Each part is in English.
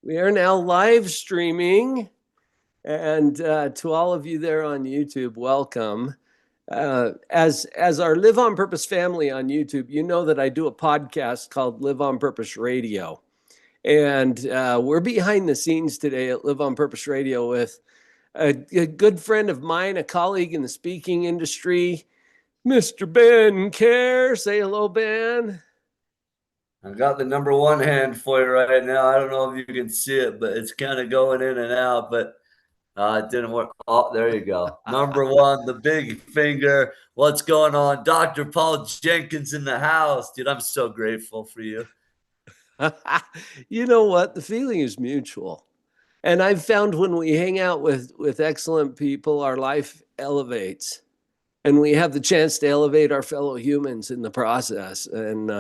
We are now live streaming, and to all of you there on YouTube, welcome. As our Live on Purpose family on YouTube, you know that I do a podcast called Live on Purpose Radio, and we're behind the scenes today at Live on Purpose Radio with a good friend of mine, a colleague in the speaking industry, Mr. Ben Kjar. Say hello, Ben. I got the number one hand for you right now. I don't know if you can see it, but it's kind of going in and out, but it didn't work. Oh, there you go. Number one, the big finger. What's going on? Dr. Paul Jenkins in the house. Dude, I'm so grateful for you. You know what? The feeling is mutual. And I've found when we hang out with excellent people, our life elevates, and we have the chance to elevate our fellow humans in the process. And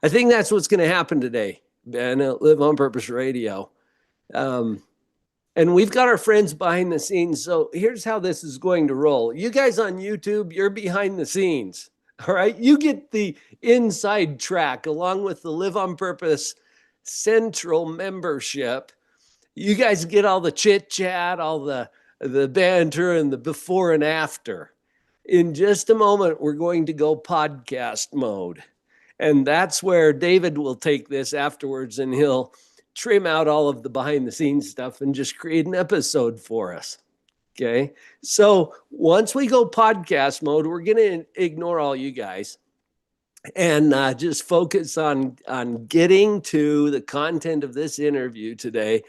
I think that's what's going to happen today, Ben, at Live on Purpose Radio. Um, and we've got our friends behind the scenes. So here's how this is going to roll. You guys on YouTube, you're behind the scenes. All right. You get the inside track along with the Live on Purpose Central membership. You guys get all the chit chat, all the banter, and the before and after. In just a moment, we're going to go podcast mode. And that's where David will take this afterwards and he'll trim out all of the behind the scenes stuff and just create an episode for us. Okay. So once we go podcast mode, we're going to ignore all you guys and just focus on getting to the content of this interview today,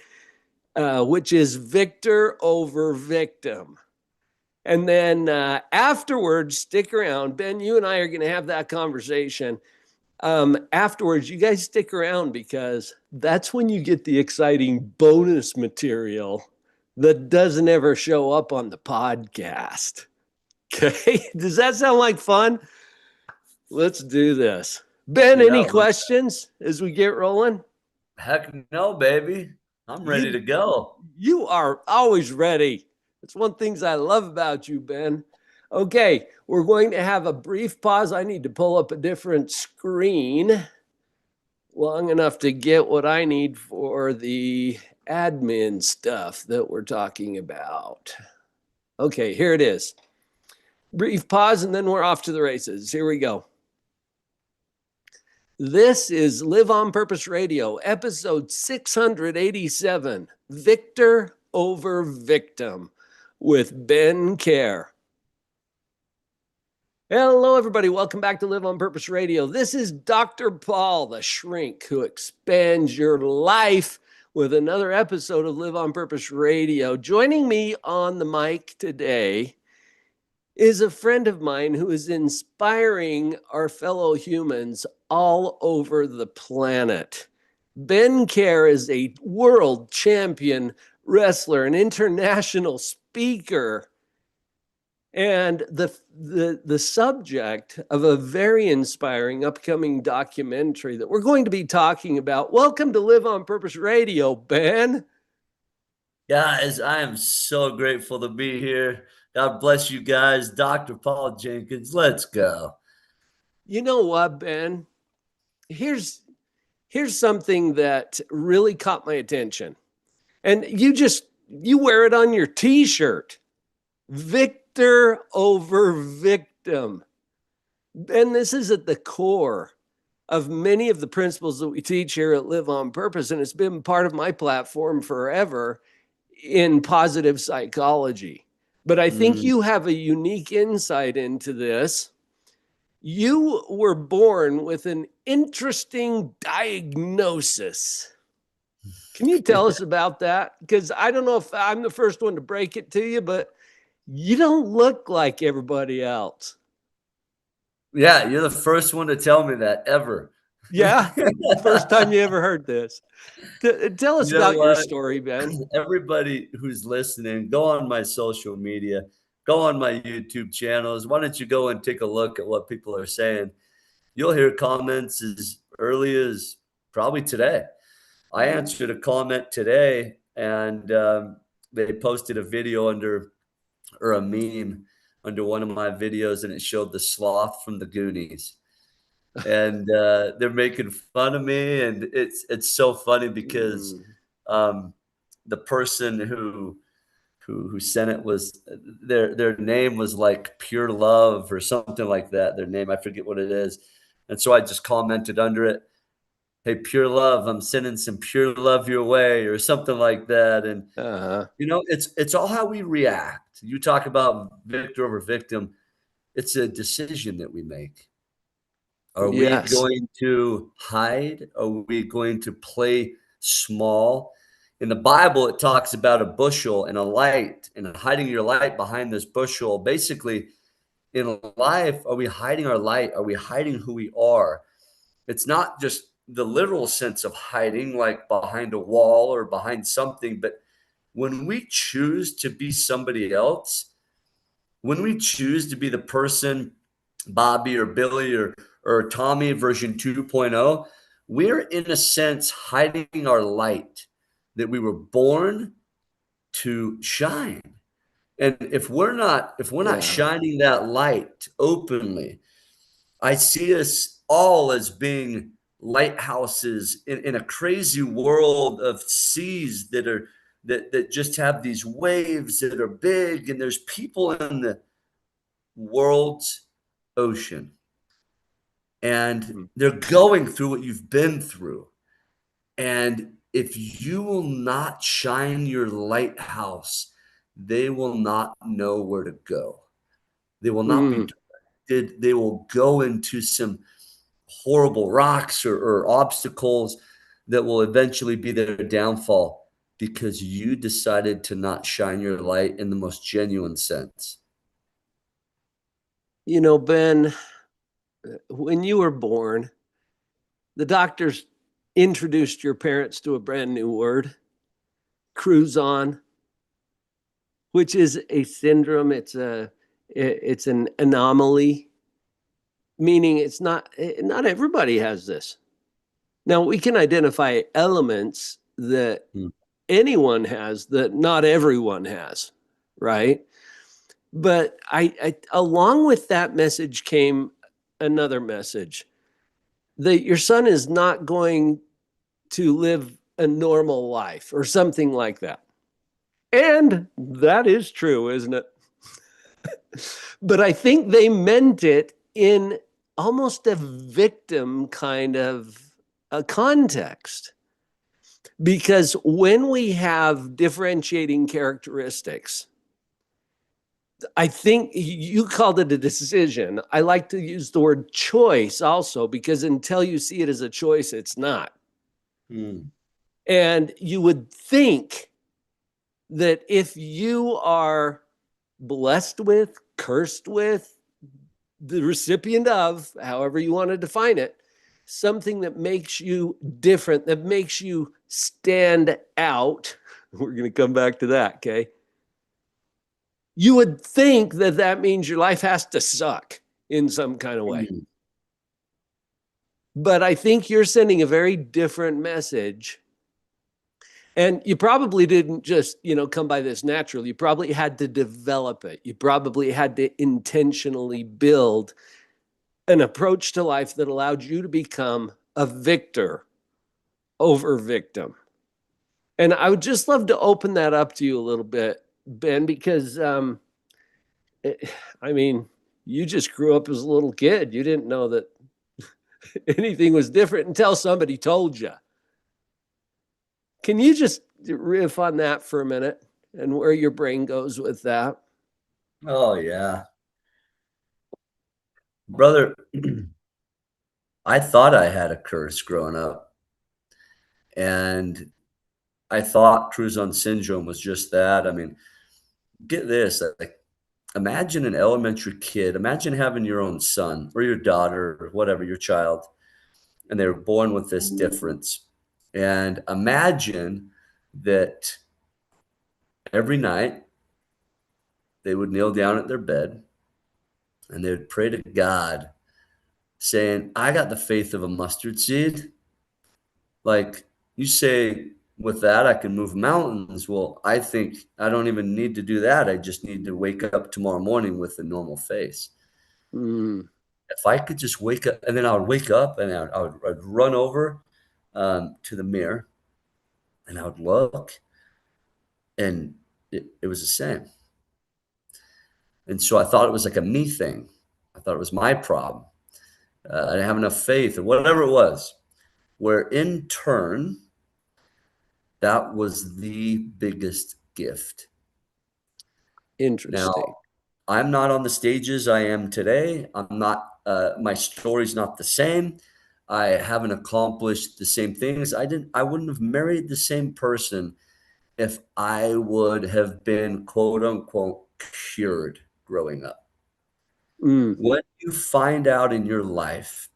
which is victor over victim. And then afterwards, stick around. Ben, you and I are going to have that conversation. Afterwards, you guys stick around because that's when you get the exciting bonus material that doesn't ever show up on the podcast. Okay. Does that sound like fun? Let's do this. Ben, any questions as we get rolling? Heck no, baby. I'm ready to go. You are always ready. That's one of the things I love about you, Ben. Okay, we're going to have a brief pause. I need to pull up a different screen long enough to get what I need for the admin stuff that we're talking about. Okay, here it is. Brief pause, and then we're off to the races. Here we go. This is Live on Purpose Radio, episode 687, Victor over Victim, with Ben Kjar. Hello, everybody. Welcome back to Live on Purpose Radio. This is Dr. Paul, the shrink who expands your life, with another episode of Live on Purpose Radio. Joining me on the mic today is a friend of mine who is inspiring our fellow humans all over the planet. Ben Kjar is a world champion wrestler, an international speaker, and the subject of a very inspiring upcoming documentary that we're going to be talking about. Welcome to Live on Purpose Radio, Ben. Guys, I am so grateful to be here. God bless you guys. Dr. Paul Jenkins, let's go. You know what, Ben? Here's something that really caught my attention. And you wear it on your t-shirt. Victor over victim. And this is at the core of many of the principles that we teach here at Live on Purpose. And it's been part of my platform forever in positive psychology. But I think you have a unique insight into this. You were born with an interesting diagnosis. Can you tell us about that? Because I don't know if I'm the first one to break it to you, but you don't look like everybody else. Yeah, you're the first one to tell me that ever. Yeah, first time you ever heard this. Tell us about your story, Ben. Everybody who's listening, go on my social media, go on my YouTube channels. Why don't you go and take a look at what people are saying? You'll hear comments as early as probably today. I answered a comment today, and they posted a video or a meme under one of my videos, and it showed the sloth from the Goonies. And they're making fun of me, and it's so funny because Um, the person who sent it was their name was like Pure Love or something like that. Their name, I forget what it is. And so I just commented under it, "Hey, Pure Love, I'm sending some pure love your way," or something like that. And Uh-huh. it's all how we react. You talk about victor over victim. It's a decision that we make. Are we Yes. going to hide? Are we going to play small? In the Bible, it talks about a bushel and a light and hiding your light behind this bushel. Basically, in life, are we hiding our light? Are we hiding who we are? It's not just the literal sense of hiding, like behind a wall or behind something, but when we choose to be somebody else, when we choose to be the person, Bobby or Billy or Tommy version 2.0, we're in a sense hiding our light that we were born to shine. And if we're not Yeah. shining that light openly, I see us all as being lighthouses in a crazy world of seas that just have these waves that are big, and there's people in the world's ocean, and Mm. they're going through what you've been through. And if you will not shine your lighthouse, they will not know where to go. They will not be Mm. directed. They will go into some horrible rocks or obstacles that will eventually be their downfall because you decided to not shine your light in the most genuine sense. Ben, when you were born, the doctors introduced your parents to a brand new word, cruise on, which is a syndrome. It's an anomaly, meaning it's not everybody has this. Now we can identify elements that Mm, anyone has that not everyone has, right? But I along with that message came another message that your son is not going to live a normal life or something like that. And that is true, isn't it? But I think they meant it in almost a victim kind of a context. Because when we have differentiating characteristics, I think you called it a decision. I like to use the word choice also, because until you see it as a choice, it's not. mm, And you would think that if you are blessed with, cursed with, the recipient of, however you want to define it, something that makes you different, that makes you stand out. We're going to come back to that, okay? You would think that that means your life has to suck in some kind of way. mm, But I think you're sending a very different message. And you probably didn't just, come by this naturally. You probably had to develop it. You probably had to intentionally build an approach to life that allowed you to become a victor over victim. And I would just love to open that up to you a little bit, Ben, because I mean, you just grew up as a little kid. You didn't know that anything was different until somebody told you. Can you just riff on that for a minute and where your brain goes with that? oh yeah, brother. I thought I had a curse growing up, and I thought Cruzon syndrome was just that. I mean, get this, like, imagine an elementary kid, imagine having your own son or your daughter or whatever, your child, and they were born with this difference. And imagine that every night they would kneel down at their bed and they would pray to God saying, I got the faith of a mustard seed. Like, you say, with that, I can move mountains. Well, I think I don't even need to do that. I just need to wake up tomorrow morning with a normal face. Mm, If I could just wake up, and then I would wake up and I'd run over to the mirror and I would look, and it was the same. And so I thought it was like a me thing. I thought it was my problem. I didn't have enough faith or whatever it was, where in turn, that was the biggest gift. Now, Interesting. I'm not on the stages I am today. I'm not, my story's not the same. I haven't accomplished the same things. I wouldn't have married the same person if I would have been quote unquote cured growing up. Mm, When you find out in your life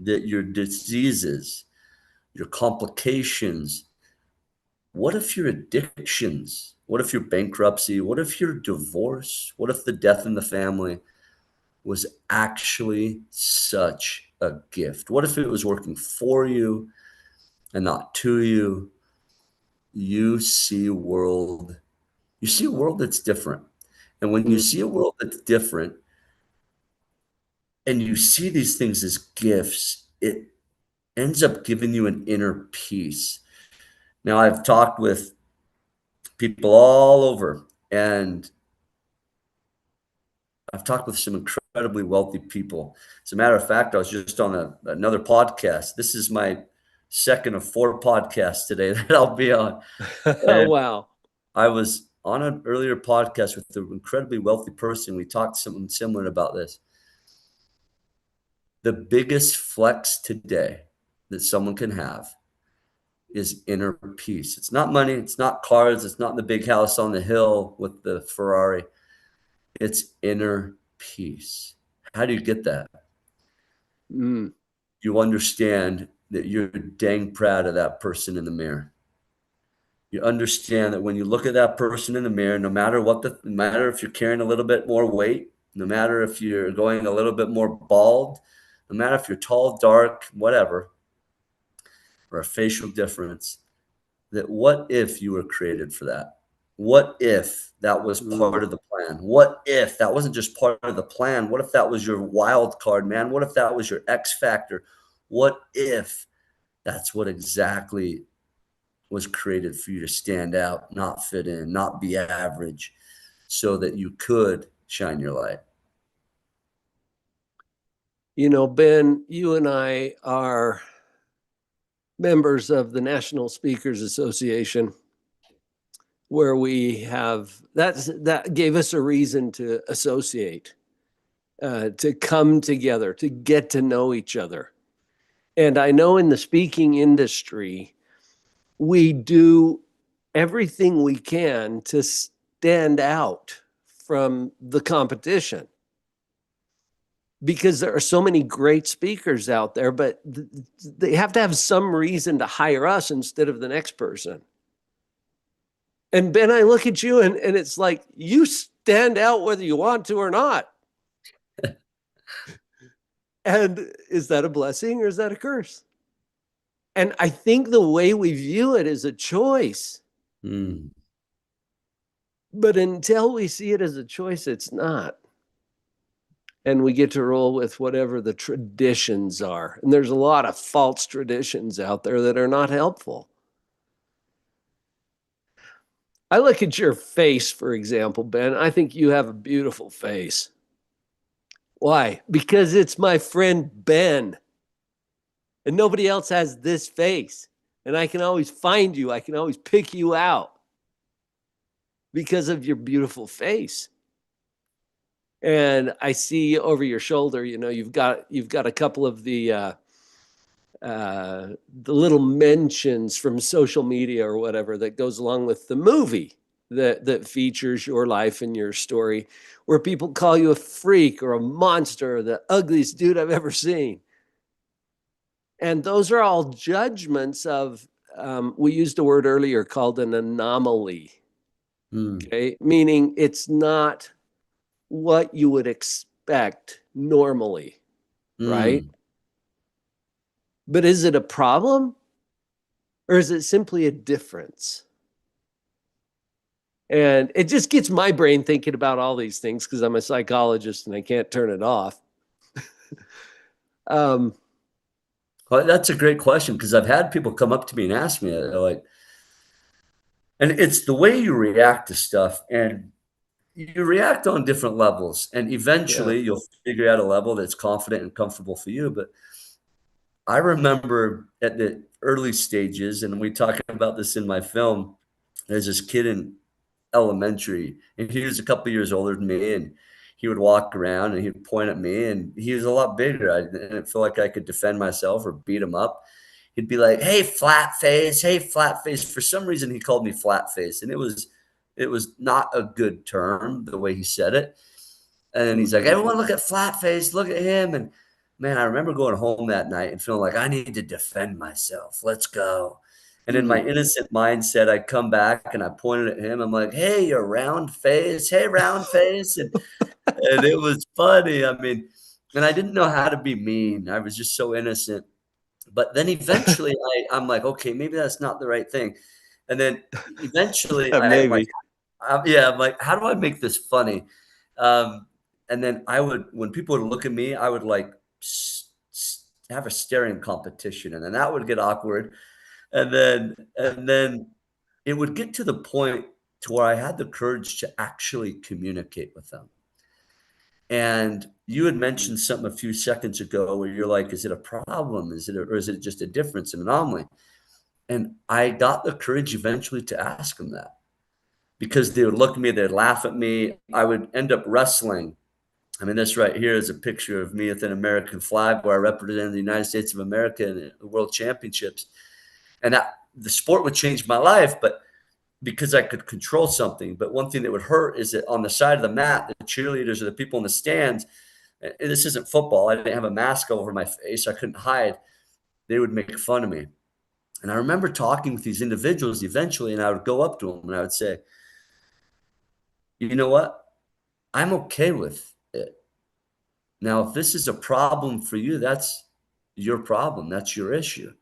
that your diseases, your complications, what if your addictions, what if your bankruptcy, what if your divorce, what if the death in the family was actually such a gift? What if it was working for you and not to you? You see a world, you see a world that's different. And when you mm, see a world that's different and you see these things as gifts, it ends up giving you an inner peace. Now, I've talked with people all over, and I've talked with some incredibly wealthy people. As a matter of fact, I was just on another podcast. This is my second of four podcasts today that I'll be on. And wow. I was on an earlier podcast with an incredibly wealthy person. We talked something similar about this. The biggest flex today that someone can have is inner peace. It's not money, it's not cars, it's not the big house on the hill with the Ferrari. It's inner peace. How do you get that? Mm, You understand that you're dang proud of that person in the mirror. You understand that when you look at that person in the mirror, no matter if you're carrying a little bit more weight, no matter if you're going a little bit more bald, no matter if you're tall, dark, whatever, or a facial difference, that what if you were created for that? What if that was mm. part of the plan? What if that wasn't just part of the plan? What if that was your wild card, man? What if that was your X factor? What if that's what exactly was created for you to stand out, not fit in, not be average, so that you could shine your light? You know, Ben, you and I are members of the National Speakers Association, where we have that gave us a reason to associate, to come together, to get to know each other. And I know in the speaking industry, we do everything we can to stand out from the competition because there are so many great speakers out there, but they have to have some reason to hire us instead of the next person. And Ben, I look at you and it's like you stand out whether you want to or not. And is that a blessing or is that a curse? And I think the way we view it is a choice. Mm, But until we see it as a choice, it's not. And we get to roll with whatever the traditions are. And there's a lot of false traditions out there that are not helpful. I look at your face, for example, Ben. I think you have a beautiful face. Why? Because it's my friend Ben, and nobody else has this face. And I can always find you, I can always pick you out because of your beautiful face. And I see over your shoulder, you know, you've got a couple of the little mentions from social media or whatever that goes along with the movie that features your life and your story, where people call you a freak or a monster or the ugliest dude I've ever seen. And those are all judgments of, we used a word earlier called an anomaly. mm, Okay, meaning it's not what you would expect normally, right? mm. But is it a problem or is it simply a difference? And it just gets my brain thinking about all these things because I'm a psychologist and I can't turn it off. um, Well, that's a great question because I've had people come up to me and ask me, they're like, And it's the way you react to stuff, and you react on different levels, and Yeah. eventually you'll figure out a level that's confident and comfortable for you. But I remember at the early stages, and we talk about this in my film, there's this kid in elementary, and he was a couple years older than me, and he would walk around and he'd point at me, and he was a lot bigger. I didn't feel like I could defend myself or beat him up. He'd be like, "Hey, flat face! Hey, flat face!" For some reason, he called me flat face, and it was not a good term the way he said it. And then he's like, Mhm. "Everyone, look at flat face! Look at him!" And man, I remember going home that night and feeling like I need to defend myself. Let's go. And in my Mm. innocent mindset, I come back and I pointed at him. I'm like, "Hey, you round face. Hey, round face." And it was funny. I mean, and I didn't know how to be mean. I was just so innocent. But then eventually I'm like, "Okay, maybe that's not the right thing." And then eventually I'm like, Maybe. yeah, I'm like, "How do I make this funny?" Um, and then I would, when people would look at me, I would like have a staring competition, and then that would get awkward. And then it would get to the point to where I had the courage to actually communicate with them. And you had Mm. mentioned something a few seconds ago where you're like, is it a problem? Or is it just a difference, an anomaly? And I got the courage eventually to ask them that, because they would look at me, they'd laugh at me. I would end up wrestling. I mean, this right here is a picture of me with an American flag where I represented the United States of America in the World Championships. And the sport would change my life, but because I could control something. But one thing that would hurt is that on the side of the mat, the cheerleaders or the people in the stands, and this isn't football. I didn't have a mask over my face. I couldn't hide. They would make fun of me. And I remember talking with these individuals eventually, and I would go up to them and I would say, you know what? I'm okay with it. Now, if this is a problem for you, that's your problem. That's your issue.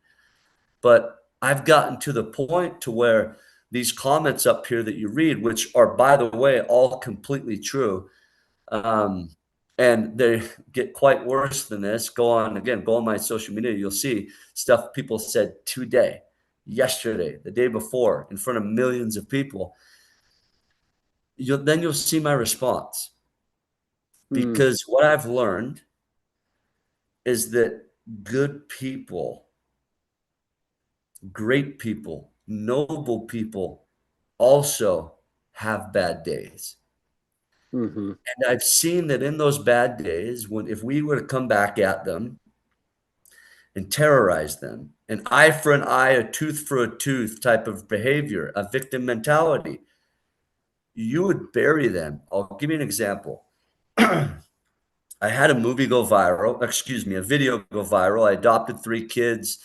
But I've gotten to the point to where these comments up here that you read, which are, by the way, all completely true, um, and they get quite worse than this. Go on my social media. You'll see stuff people said today, yesterday, the day before, in front of millions of people. Then you'll see my response, Mm. because what I've learned is that good people, great people, noble people also have bad days. Mhm. And I've seen that in those bad days, when if we were to come back at them and terrorize them, an eye for an eye, a tooth for a tooth type of behavior, a victim mentality, you would bury them. I'll give you an example. I had a movie go viral, excuse me, a video go viral. I adopted 3 kids.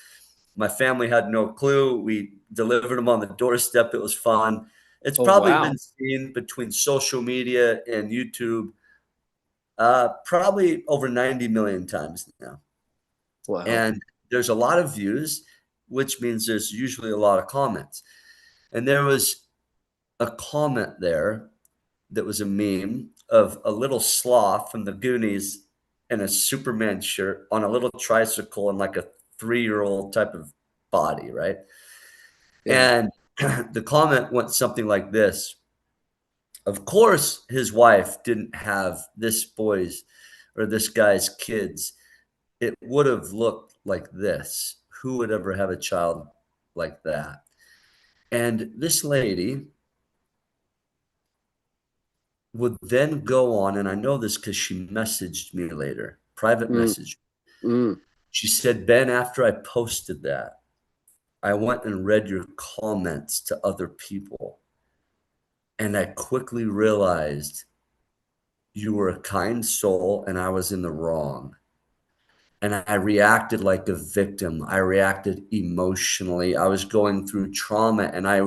My family had no clue. We delivered them on the doorstep. It was fun. It's Oh, probably been wow. seen between social media and YouTube, probably over 90 million times now. Wow. And there's a lot of views, which means there's usually a lot of comments. And there was a comment there that was a meme of a little sloth from the Goonies in a Superman shirt on a little tricycle and like a 3-year-old type of body, right? Yeah. And the comment went something like this. Of course, his wife didn't have this boy's or this guy's kids. It would have looked like this. Who would ever have a child like that? And this lady would then go on, and I know this because she messaged me later, private Mm. message. Mm. She said, Ben, after I posted that, I went and read your comments to other people, and I quickly realized you were a kind soul and I was in the wrong. And I reacted like a victim. I reacted emotionally. I was going through trauma, and I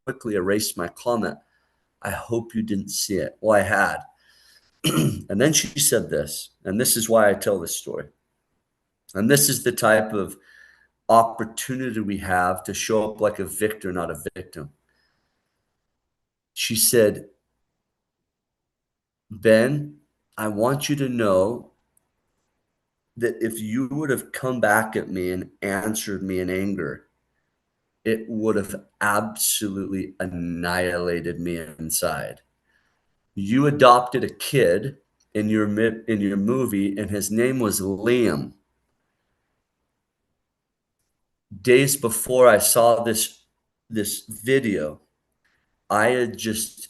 quickly erased my comment. I hope you didn't see it. Well, I had. And then she said this, and this is why I tell this story. And this is the type of opportunity we have to show up like a victor, not a victim. She said, Ben, I want you to know that if you would have come back at me and answered me in anger, it would have absolutely annihilated me inside. You adopted a kid in your movie, and his name was Liam. Days before I saw this video, I had just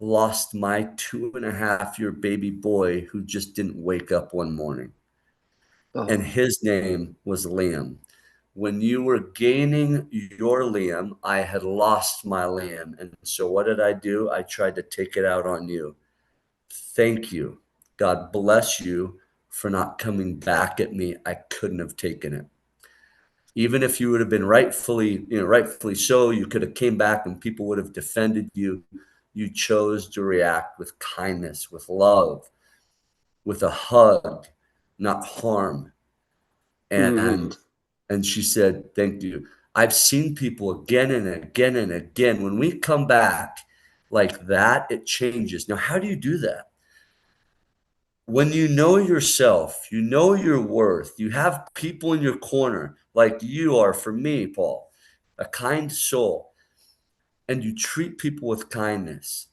lost my 2.5 year baby boy who just didn't wake up one morning, and Oh, his name was Liam. When you were gaining your Liam, I had lost my Liam. And so what did I do? I tried to take it out on you. Thank you. God bless you for not coming back at me. I couldn't have taken it. Even if you would have been rightfully so, you could have came back and people would have defended you. You chose to react with kindness, with love, with a hug, not harm. mhm. And she said, "Thank you." I've seen people again and again and again. When we come back like that, it changes. Now, how do you do that? When you know yourself, you know your worth, you have people in your corner like you are for me, Paul, a kind soul, and you treat people with kindness.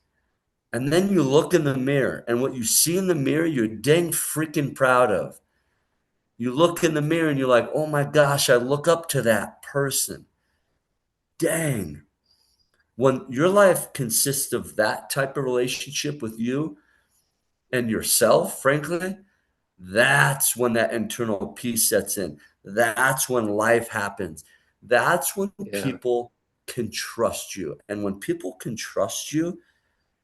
And then you look in the mirror, and what you see in the mirror, you're dang freaking proud of. You look in the mirror and you're like, oh my gosh, I look up to that person. Dang. When your life consists of that type of relationship with you and yourself, frankly, that's when that internal peace sets in. That's when life happens. That's when Yeah. people can trust you. And when people can trust you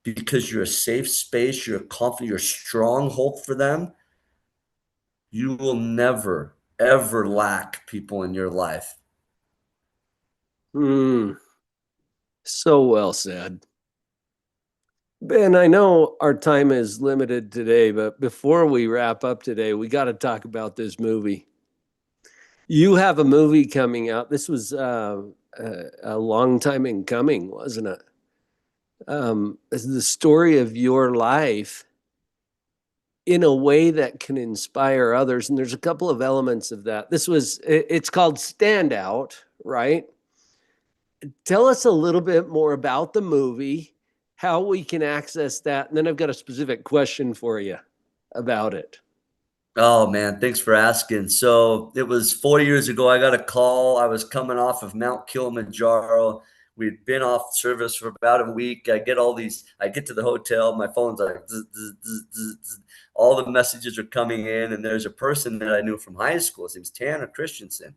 because you're a safe space, you're confident, you're a stronghold for them, you will never, ever lack people in your life. Mm, so well said. Ben, I know our time is limited today, but before we wrap up today, we got to talk about this movie. You have a movie coming out. This was a long time in coming, wasn't it? It's the story of your life in a way that can inspire others. And there's a couple of elements of that. It's called Standout, right? Tell us a little bit more about the movie, how we can access that. And then I've got a specific question for you about it. Oh man, thanks for asking. So it was 4 years ago. I got a call. I was coming off of Mount Kilimanjaro. We'd been off service for about a week. I get to the hotel, my phone's like, zzz, zzz, zzz, zzz, zzz. All the messages are coming in. And there's a person that I knew from high school. His name's Tanner Christensen.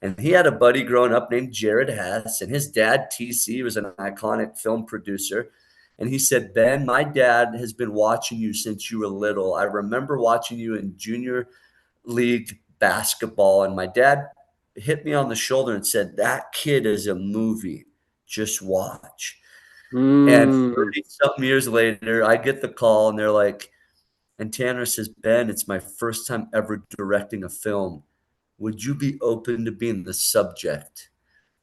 And he had a buddy growing up named Jared Hess. And his dad, TC, was an iconic film producer. And he said, Ben, my dad has been watching you since you were little. I remember watching you in junior league basketball. And my dad hit me on the shoulder and said, that kid is a movie. Just watch. And Mm, 30 something years later, I get the call and they're like, and Tanner says, Ben, it's my first time ever directing a film. Would you be open to being the subject?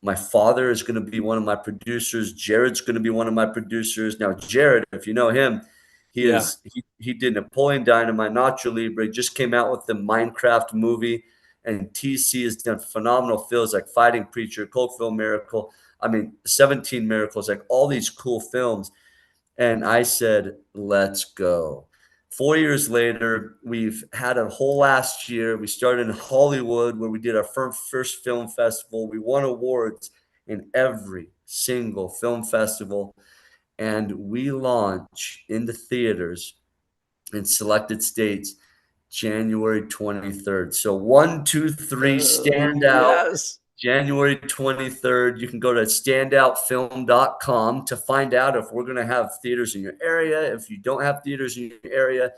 My father is going to be one of my producers. Jared's going to be one of my producers. Now, Jared, if you know him, yeah. he did Napoleon Dynamite, Nacho Libre, just came out with the Minecraft movie, and TC has done phenomenal films like Fighting Preacher, Cold Film Miracle. I mean, 17 Miracles, like all these cool films. And I said, let's go. 4 years later, we've had a whole last year. We started in Hollywood where we did our first film festival. We won awards in every single film festival. And we launch into theaters in selected states January 23rd. So one, two, three, stand out. Yes. January 23rd. You can go to standoutfilm.com to find out if we're going to have theaters in your area. If you don't have theaters in your area,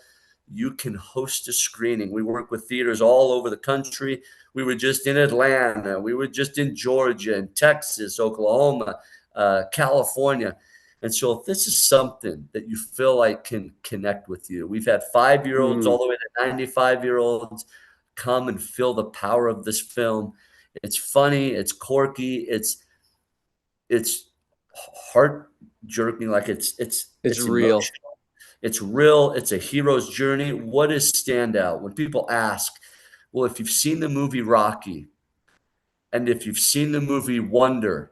you can host a screening. We work with theaters all over the country. We were just in Atlanta. We were just in Georgia and Texas, Oklahoma, California. And so if this is something that you feel like can connect with you, we've had 5-year-olds all Mm, the way to 95-year-olds come and feel the power of this film. It's funny, it's quirky, it's heart jerking, like it's it's real. emotional. It's real, it's a hero's journey. What is Standout? When people ask, well, if you've seen the movie Rocky, And if you've seen the movie Wonder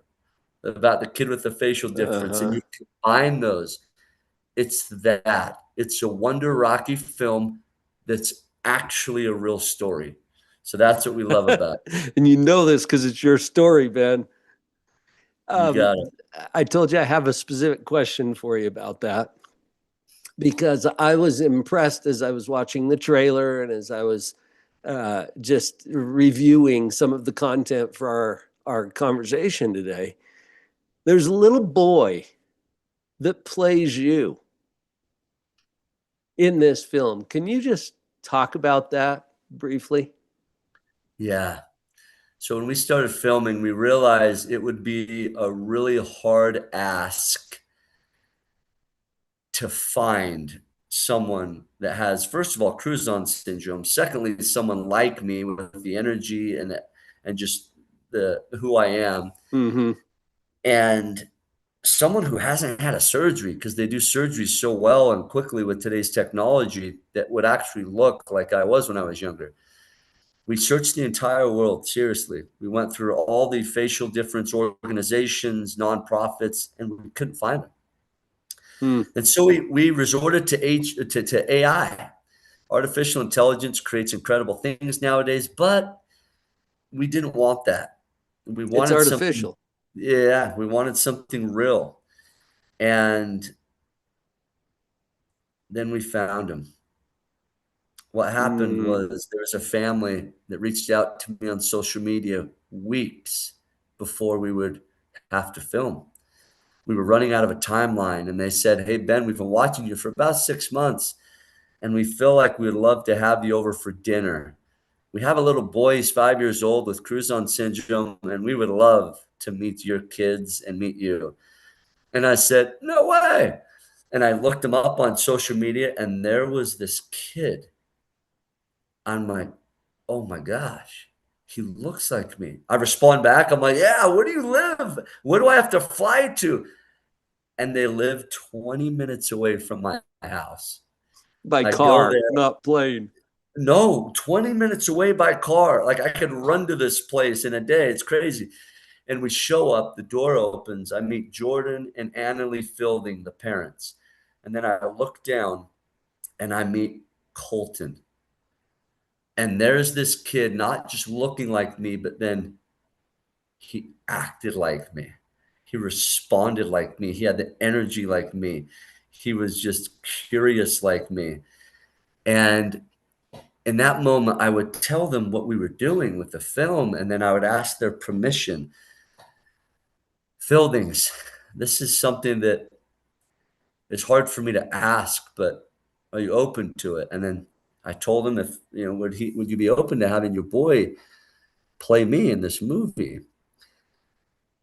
about the kid with the facial difference and Uh-huh. you combine those, it's that. It's a Wonder Rocky film that's actually a real story. So that's what we love about it. And you know this because it's your story, Ben. You Um, got it. I told you I have a specific question for you about that because I was impressed as I was watching the trailer and as I was just reviewing some of the content for our conversation today. There's a little boy that plays you in this film. Can you just talk about that briefly? Yeah. So when we started filming, we realized it would be a really hard ask to find someone that has, first of all, Cruzon syndrome. Secondly, someone like me with the energy and just the who I am, Mm-hmm. and someone who hasn't had a surgery because they do surgery so well and quickly with today's technology that would actually look like I was when I was younger. We searched the entire world, seriously. We went through all the facial difference organizations, nonprofits, and we couldn't find them. Hmm. And so we resorted to AI. Artificial intelligence creates incredible things nowadays, but we didn't want that. We It's wanted something, artificial. yeah, we wanted something real. And then we found him. What happened Mm. was there was a family that reached out to me on social media weeks before we would have to film. We were running out of a timeline, and they said, "Hey, Ben, we've been watching you for about 6 months, and we feel like we'd love to have you over for dinner. We have a little boy, he's 5 years old with Cruzon syndrome, and we would love to meet your kids and meet you." And I said, "No way." And I looked him up on social media, and there was this kid. I'm like, oh my gosh, he looks like me. I respond back. I'm like, yeah, where do you live? Where do I have to fly to? And they live 20 minutes away from my house. By I go car, there. not plane. No, 20 minutes away by car. Like I could run to this place in a day. It's crazy. And we show up, the door opens. I meet Jordan and Annalie Fielding, the parents. And then I look down and I meet Colton. And there's this kid not just looking like me, but then he acted like me. He responded like me. He had the energy like me. He was just curious like me. And in that moment, I would tell them what we were doing with the film, and then I would ask their permission. Fieldings, this is something that is hard for me to ask, but are you open to it? And then I told him if would you be open to having your boy play me in this movie?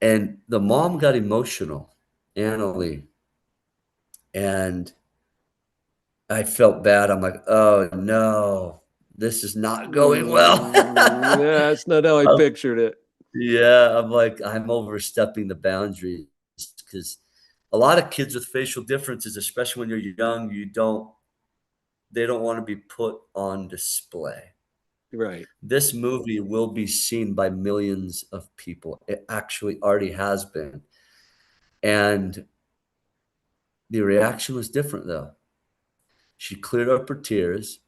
And the mom got emotional, Annalie, and I felt bad. I'm like, oh no, this is not going well. Yeah, that's not how I Um, pictured it. yeah, I'm like, I'm overstepping the boundaries because a lot of kids with facial differences, especially when you're young, they don't want to be put on display. Right. This movie will be seen by millions of people. It actually already has been. And the reaction was different though. She cleared up her tears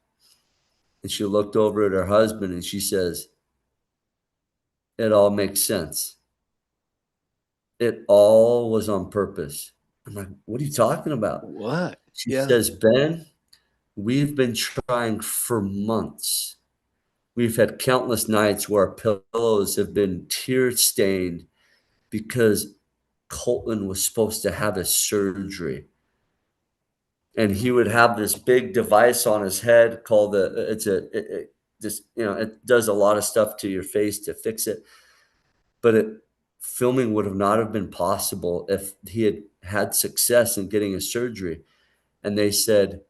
and she looked over at her husband and she says, "It all makes sense. It all was on purpose." I'm like, "What are you talking about?" What? She Yeah. says, "Ben, we've been trying for months. We've had countless nights where our pillows have been tear stained because Colton was supposed to have a surgery. And he would have this big device on his head called it just, it does a lot of stuff to your face to fix it. But filming would have not have been possible if he had had success in getting a surgery." And they said,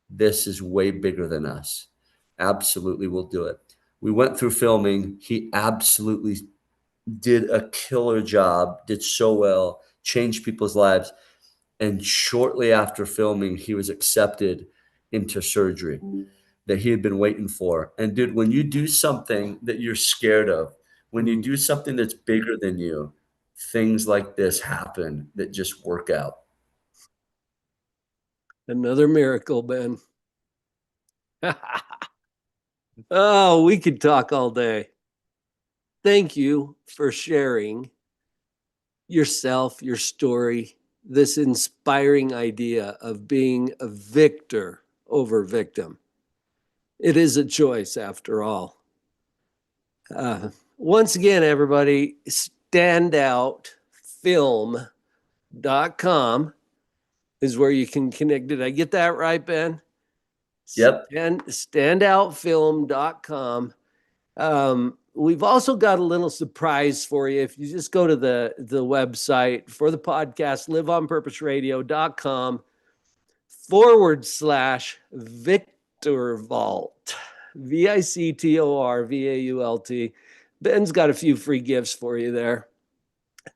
"This is way bigger than us. Absolutely, we'll do it." We went through filming. He absolutely did a killer job, did so well, changed people's lives. And shortly after filming, he was accepted into surgery that he had been waiting for. And dude, when you do something that you're scared of, When you Mm. do something that's bigger than you, things like this happen that just work out. Another miracle, Ben. Oh, we could talk all day. Thank you for sharing yourself, your story, this inspiring idea of being a victor over victim. It is a choice after all. Once again, everybody, standoutfilm.com is where you can connect. Did I get that right, Ben? Yep. Standoutfilm.com. We've also got a little surprise for you. If you just go to the website for the podcast, liveonpurposeradio.com/Victor Vault. VICTORVAULT. Ben's got a few free gifts for you there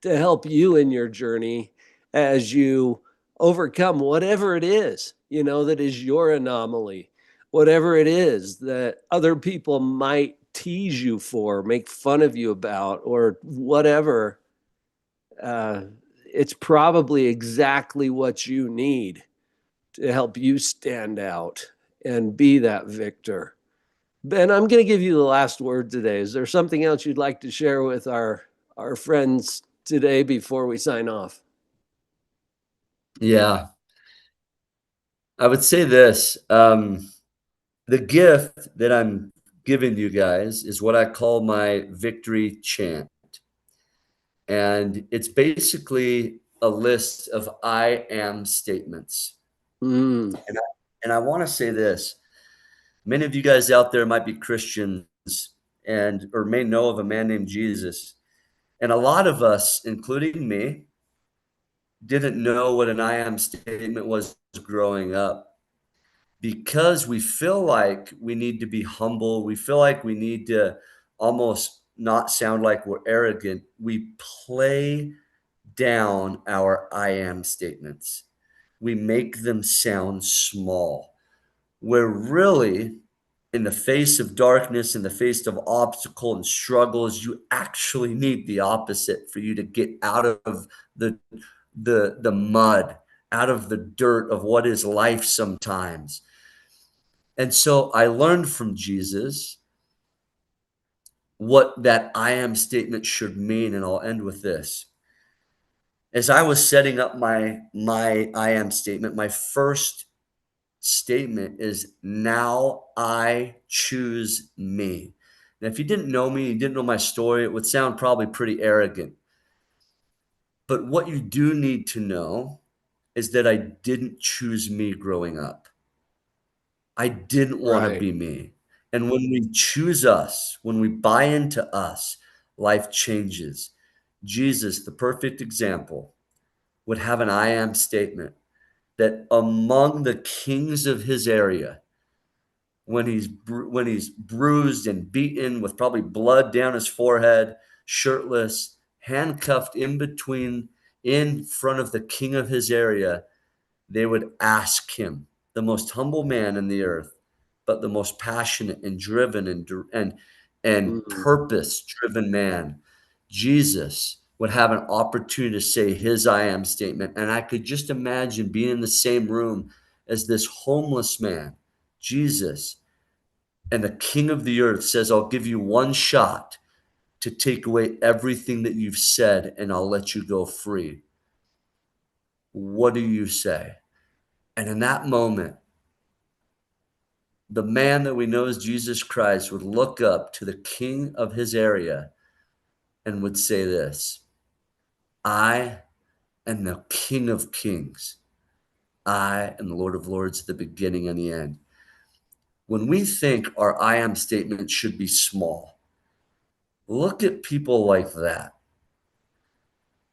to help you in your journey as you overcome whatever it is, that is your anomaly, whatever it is that other people might tease you for, make fun of you about, or whatever. Uh, it's probably exactly what you need to help you stand out and be that victor. Ben, I'm going to give you the last word today. Is there something else you'd like to share with our friends today before we sign off? Yeah. I would say this. The gift that I'm giving you guys is what I call my victory chant. And it's basically a list of I am statements. Mm, And I want to say this. Many of you guys out there might be Christians and or may know of a man named Jesus. And a lot of us, including me, didn't know what an I am statement was growing up because we feel like we need to be humble. We feel like we need to almost not sound like we're arrogant. We play down our I am statements. We make them sound small, where really, in the face of darkness, in the face of obstacle and struggles, you actually need the opposite for you to get out of the the mud, out of the dirt of what is life sometimes. And so I learned from Jesus what that I am statement should mean, and I'll end with this. As I was setting up my I am statement, my first statement is now I choose me. And if you didn't know me, you didn't know my story, it would sound probably pretty arrogant. But what you do need to know is that I didn't choose me growing up. I didn't want to right. be me. And when we choose us, when we buy into us, life changes. Jesus, the perfect example, would have an I am statement that among the kings of his area, when he's bruised and beaten with probably blood down his forehead, shirtless, handcuffed in front of the king of his area, they would ask him, the most humble man in the earth, but the most passionate and driven and Mm, purpose driven man, Jesus, would have an opportunity to say his I am statement. And I could just imagine being in the same room as this homeless man, Jesus, and the king of the earth says, I'll give you one shot to take away everything that you've said, and I'll let you go free. What do you say? And in that moment, the man that we know as Jesus Christ would look up to the king of his area and would say this: I am the King of Kings. I am the Lord of Lords, the beginning and the end. When we think our I am statement should be small, look at people like that.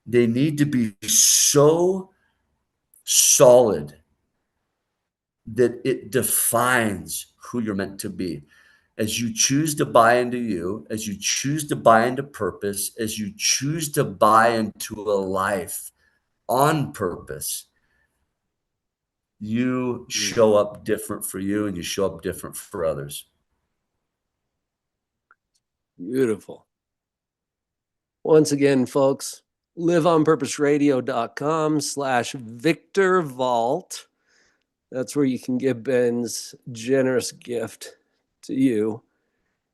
They need to be so solid that it defines who you're meant to be. As you choose to buy into you, as you choose to buy into purpose, as you choose to buy into a life on purpose, you mm. show up different for you and you show up different for others. Beautiful. Once again, folks, liveonpurposeradio.com/Victor Vault. That's where you can give Ben's generous gift to you.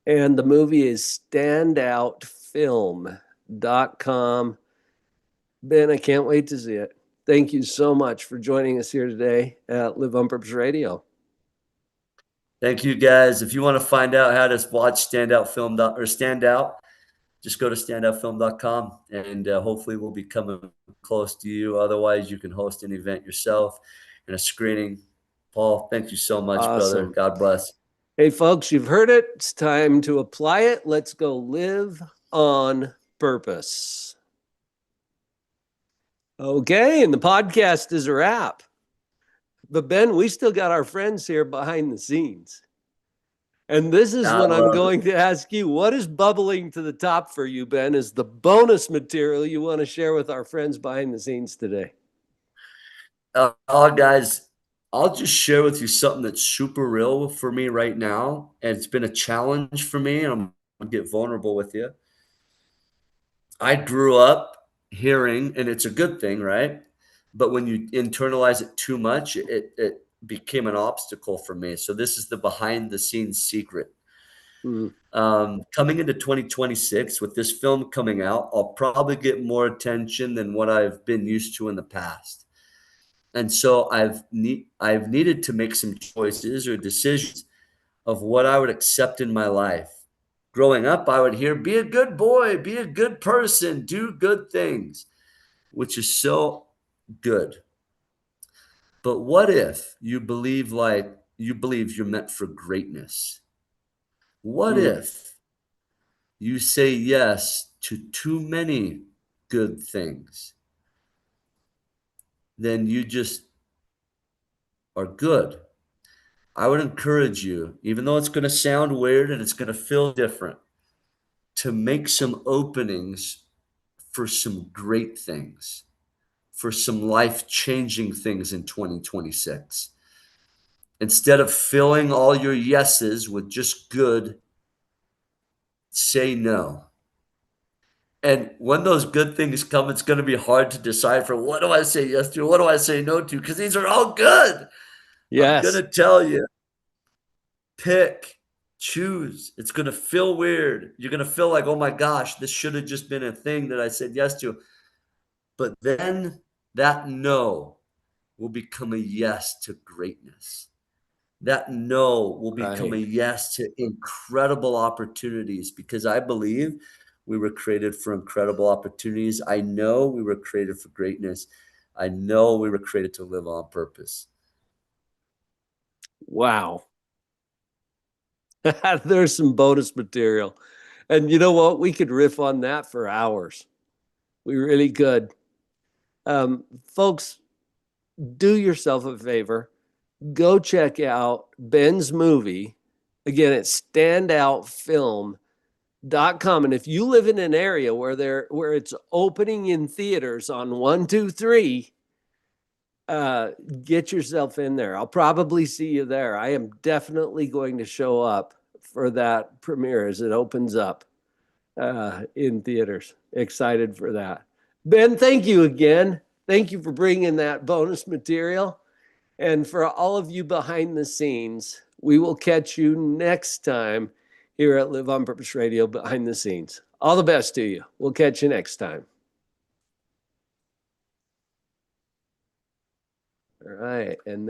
And the movie is standoutfilm.com. Ben, I can't wait to see it. Thank you so much for joining us here today at Live on Purpose Radio. Thank you, guys. If you want to find out how to watch Standout Film or Standout, just go to standoutfilm.com, and hopefully we'll be coming close to you. Otherwise, you can host an event yourself and a screening. Paul, thank you so much, brother. Awesome. God bless. Hey, folks, you've heard it. It's time to apply it. Let's go live on purpose. Okay, and the podcast is a wrap. But Ben, we still got our friends here behind the scenes. And this is what I'm going to ask you. What is bubbling to the top for you, Ben, is the bonus material you want to share with our friends behind the scenes today? Guys, I'll just share with you something that's super real for me right now. And it's been a challenge for me. And I'm going to get vulnerable with you. I grew up hearing, and it's a good thing, right? But when you internalize it too much, it became an obstacle for me. So this is the behind the scenes secret. Coming into 2026 with this film coming out, I'll probably get more attention than what I've been used to in the past. And so I've needed to make some choices or decisions of what I would accept in my life. Growing up, I would hear, be a good boy, be a good person, do good things, which is so good. But what if you believe you're meant for greatness? What if you say yes to too many good things? Then you just are good. I would encourage you, even though it's going to sound weird and it's going to feel different, to make some openings for some great things, for some life-changing things in 2026. Instead of filling all your yeses with just good, say no. And when those good things come, it's going to be hard to decipher, what do I say yes to? What do I say no to? Because these are all good. Yes. I'm going to tell you, pick, choose. It's going to feel weird. You're going to feel like, oh my gosh, this should have just been a thing that I said yes to. But then that no will become a yes to greatness. That no will become a yes to incredible opportunities, because I believe we were created for incredible opportunities. I know we were created for greatness. I know we were created to live on purpose. Wow. There's some bonus material. And you know what? We could riff on that for hours. We really could. Folks, do yourself a favor. Go check out Ben's movie. Again, it's standoutfilm.com. And if you live in an area where it's opening in theaters on 1, 2, 3, get yourself in there. I'll probably see you there. I am definitely going to show up for that premiere as it opens up in theaters. Excited for that. Ben, thank you again. Thank you for bringing that bonus material. And for all of you behind the scenes, we will catch you next time here at Live on Purpose Radio behind the scenes. All the best to you. We'll catch you next time. All right. And